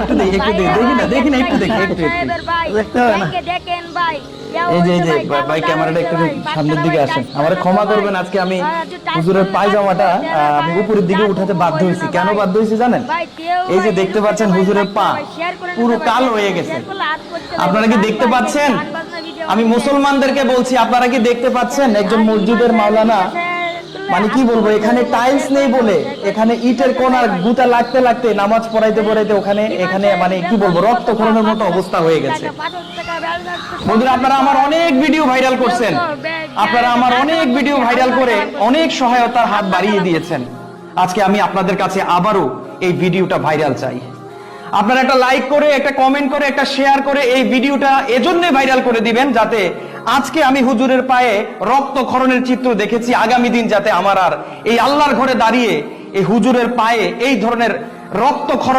একটু দেখি দেখি না একটু দেখি একটু দেখতে হবে না। দেখেন ভাই, এই যে ভাই ক্যামেরাটা একটু সামনের দিকে আসেন। আমারে ক্ষমা করবেন, আজকে আমি হুজুরের পায়জামাটা আমি উপরের দিকে উঠাতে বাধ্য হয়েছি। কেন বাধ্য হয়েছি জানেন? এই যে দেখতে পাচ্ছেন হুজুরের পা পুরো কালো হয়ে গেছে। আপনারা কি দেখতে পাচ্ছেন? আমি মুসলমানদেরকে বলছি, আপনারা কি দেখতে পাচ্ছেন? একজন মসজিদের মাওলানা, মানে কি বলবো, এখানে টাইলস নেই বলে এখানে ইটের কোনার গুতা লাগতে লাগতে নামাজ পড়াইতে ওখানে মানে কি বলবো, রক্তক্ষরণের মতো অবস্থা হয়ে গেছে। বন্ধুরা, আপনারা আমার অনেক ভিডিও ভাইরাল করছেন, আপনারা আমার অনেক ভিডিও ভাইরাল করে অনেক সহায়তার হাত বাড়িয়ে দিয়েছেন। আজকে আমি আপনাদের কাছে আবারও এই ভিডিওটা ভাইরাল চাই। আপনারা একটা লাইক করে, একটা কমেন্ট করে, একটা শেয়ার করে এই ভিডিওটা এজন্য ভাইরাল করে দিবেন, যাতে আজকে আমি হুজুরের পায়ে রক্তক্ষরণের চিত্র দেখেছি, আগামী দিন যাতে আমার আর এই আল্লাহর ঘরে দাঁড়িয়ে এই হুজুরের পায়ে এই ধরনের রক্তক্ষরণ